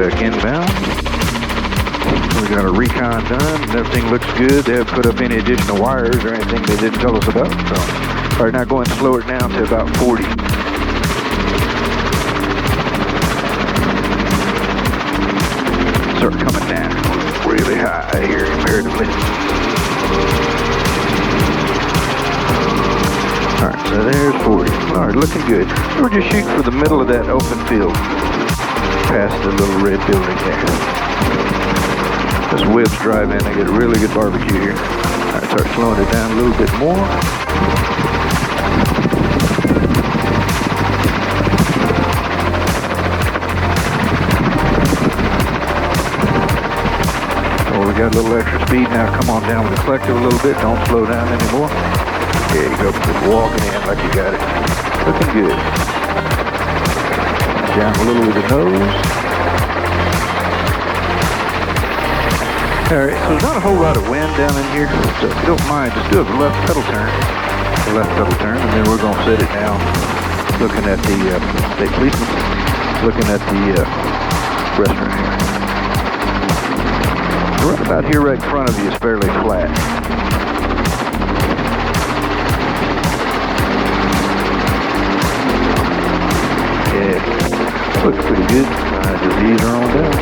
back inbound. We got a recon done, and everything looks good. They haven't put up any additional wires or anything they didn't tell us about. So, all right, now go and slow it down to about 40. Start coming down really high here comparatively. All right, so there's 40. All right, looking good. We're just shooting for the middle of that open field, past the little red building there. This WIB'S drive in, they get a really good barbecue here. All right, start slowing it down a little bit more. Oh, we got a little extra speed now. Come on down with the collective a little bit. Don't slow down anymore. There you go. Just walking in like you got it. Looking good. Down a little with the nose. Alright, so there's not a whole lot of wind down in here, so if you don't mind, just do a left pedal turn, and then we're going to set it down, looking at the state policeman, looking at the restaurant here. Right about here, right in front of you, is fairly flat. Yeah, looks pretty good. Just ease her on down.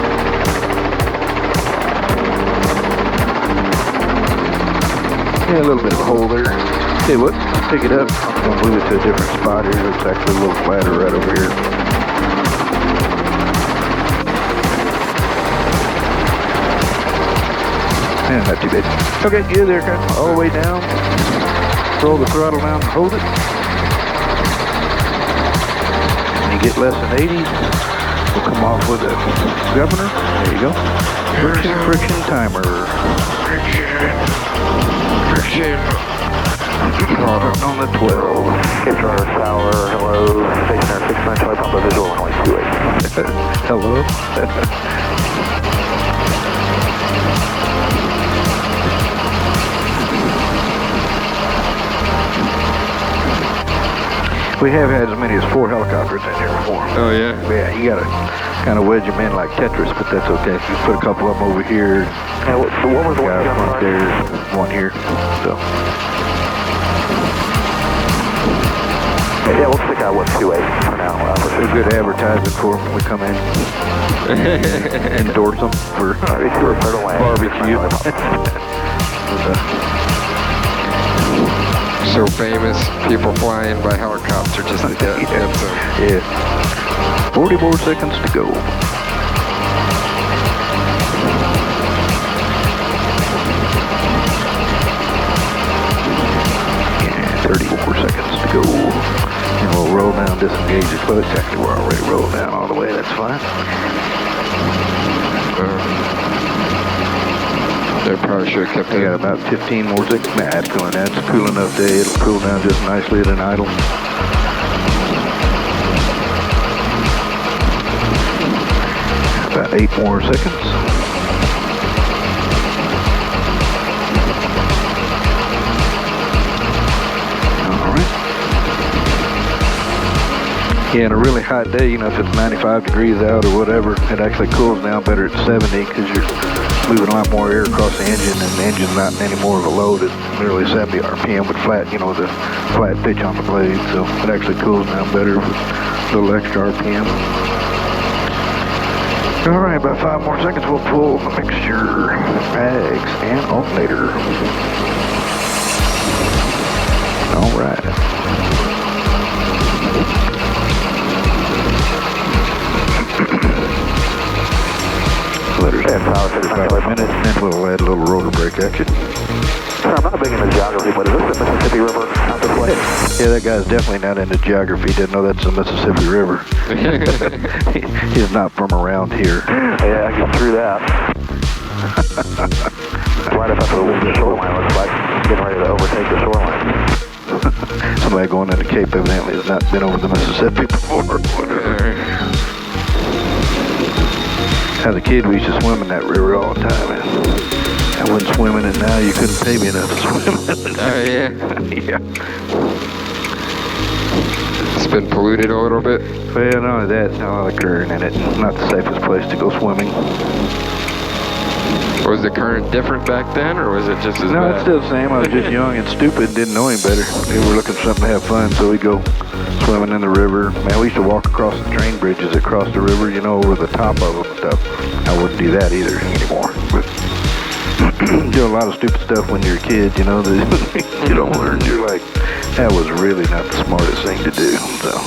Yeah, a little bit of a hole there. Okay, what? Pick it up. I'm going to move it to a different spot here. It's actually a little flatter right over here. Yeah, not too bad. Okay, yeah, there, kind of all the way down. Roll the throttle down and hold it. When you get less than 80, we'll come off with a governor. There you go. Friction timer. Friction. On the 12. Cape Charter Tower, hello. Stationary 69 Charlie Papa visual, runway 28. Hello. We have had as many as 4 helicopters in here before. Oh, yeah? Yeah, you gotta kind of wedge them in like Tetris, but that's okay. You put a couple of them over here. Yeah, what was the one right there? One here. So. Yeah, we'll stick out with 2-8 for now. It's good advertising for them when we come in. Endorse them for barbecue. So famous, people flying by helicopter just to get them. Yeah. 40 more seconds to go. Yeah, 34 seconds to go. And we'll roll down, disengage the clutch. Actually, we're already rolled down all the way. That's fine. They probably should have kept it. We got about 15 more seconds. Nah, it's going down. It's a cool enough day. It'll cool down just nicely at an idle. About 8 more seconds. Yeah, on a really hot day, you know, if it's 95 degrees out or whatever, it actually cools down better at 70 because you're moving a lot more air across the engine, and the engine's not any more of a load at nearly 70 RPM with flat, you know, the flat pitch on the blade. So it actually cools down better with a little extra RPM. All right, about 5 more seconds, we'll pull the mixture, bags, and alternator. All right. Letters at 35 minutes, and then we'll add a little rotor brake action. Sir, I'm not big into geography, but is this the Mississippi River out this way? Yeah, that guy's definitely not into geography. He didn't know that's the Mississippi River. He's not from around here. Yeah, I get through that. Right up after the shoreline, looks like getting ready to overtake the shoreline. Somebody going into Cape evidently has not been over the Mississippi before. As a kid, we used to swim in that river all the time. Man. I went swimming, and now you couldn't pay me enough to swim. Oh, yeah? Yeah. been polluted a little bit. Well, not only that, a lot of current in it. Not the safest place to go swimming. Was the current different back then, or was it just as No, bad? it's still the same. I was just young and stupid, didn't know any better. We were looking for something to have fun, so we'd go swimming in the river. Man, we used to walk across the train bridges across the river, you know, over the top of them and stuff. I wouldn't do that either anymore. But do a lot of stupid stuff when you're a kid, you know, that you don't learn. You're like, that was really not the smartest thing to do, so.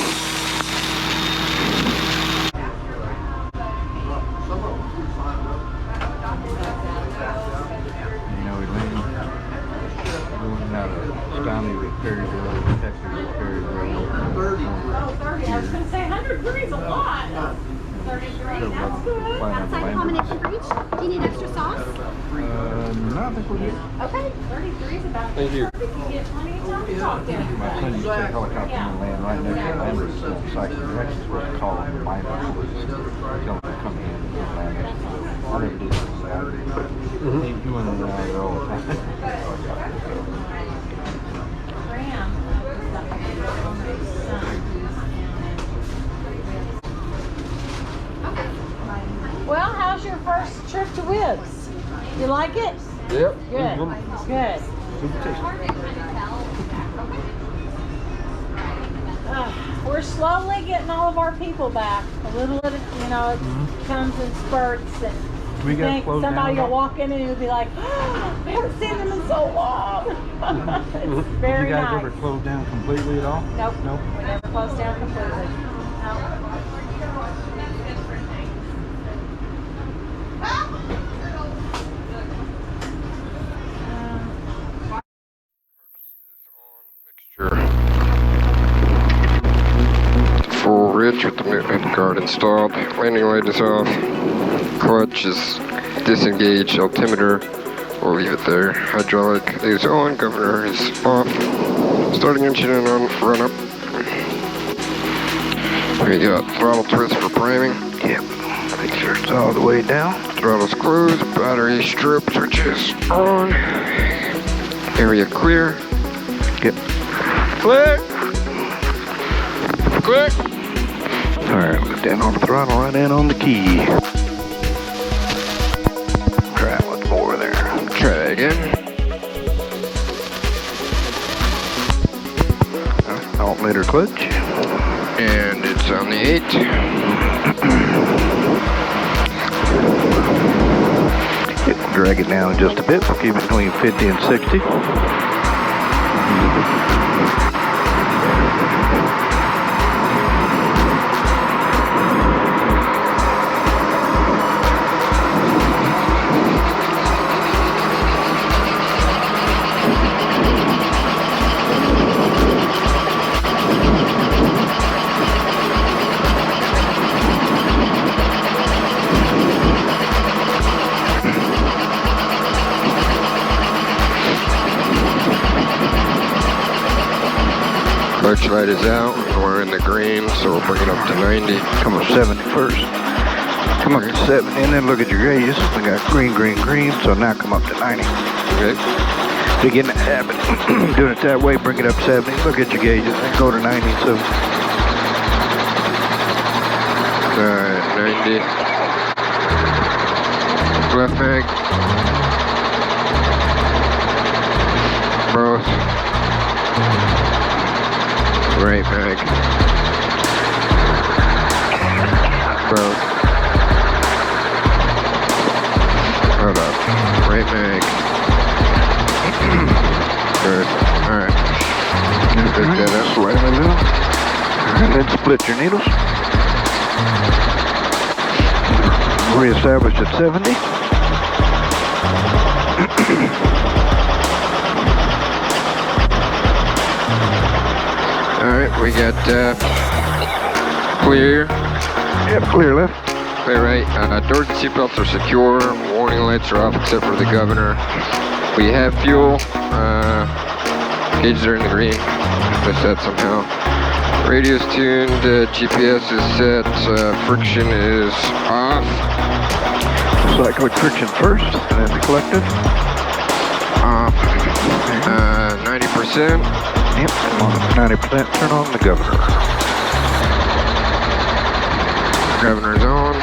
Outside combination for each. Do you need extra sauce? No, I think we're good. Okay. 33 is about Thank you. perfect. You get plenty of time to talk to him. My son used to take helicopter and land right next to the ambulance site. You're actually supposed to call them the miners. Tell them to come in and land next to them. I never did this Saturday, but he went around there all the time. Graham. Well, how's your first trip to WIB'S? You like it? Yep. Good. Good. We're slowly getting all of our people back. A little at a, you know, it comes in spurts, and We you got think closed somebody down. will walk in and you'll be like, oh, I haven't seen them in so long. It's very Did you guys nice. ever close down completely at all? Nope. Nope. We never closed down completely. Nope. Full ridge with the movement guard installed. Landing light is off. Clutch is disengaged. Altimeter, we'll leave it there. Hydraulic is on. Governor is off. Starting engine on. Run up. We got throttle twist for priming. Yep. Make sure it's all the way down. Throttle's closed. Battery strip switch is on. Area clear. Yep. Clear. Clear. Alright, we'll get down on the throttle, right in on the key. Try once more there. Try again. Alternator clutch. And it's on the 8. Drag it down just a bit. We'll keep it between 50 and 60. Clutch light is out. We're in the green, so we'll bring it up to 90. Come up 70 first. Come up to 70, and then look at your gauges. We got green, green, green, so now come up to 90. Okay. To get in the habit, doing it that way, bring it up 70, look at your gauges, and go to 90, so. Alright, 90. Left mag. Both. Right mag. Both. Hold up. Right mag. Good. Alright. Pick that up. Slide them in. And then split your needles. Reestablish at 70. Alright, we got clear. Yep, clear left. Clear right. Doors and seatbelts are secure. Warning lights are off except for the governor. We have fuel. Gauges are in the green. Missed that somehow. Radio's tuned. GPS is set. Friction is off. Cyclic friction first, and then the collective. Off. 90%. Yep, come on, 90%. Turn on the governor. Governor's on.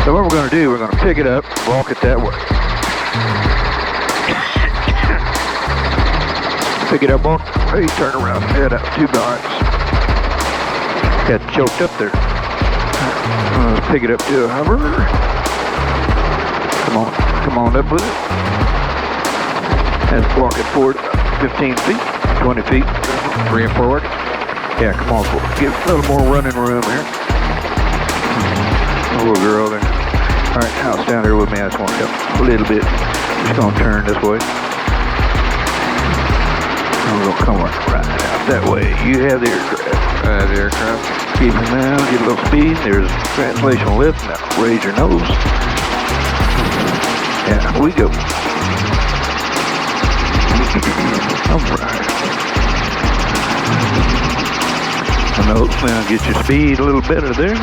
So what we're going to do, we're going to pick it up, walk it that way. Pick it up, walk, hey, turn around, head out 2 knots. Got choked up there. Let's pick it up to a hover. Come on up with it. And walk it forward 15 feet, 20 feet. Bring it forward. Yeah, come on forward. Give a little more running room here. A little girl there. All right, now stand there with me. I just want to help a little bit. Just going to turn this way. And we're going to come right out that way. You have the aircraft. Keep it down, get a little speed. There's translational lift. Now raise your nose. Yeah, we go. All right. Now get your speed a little better there.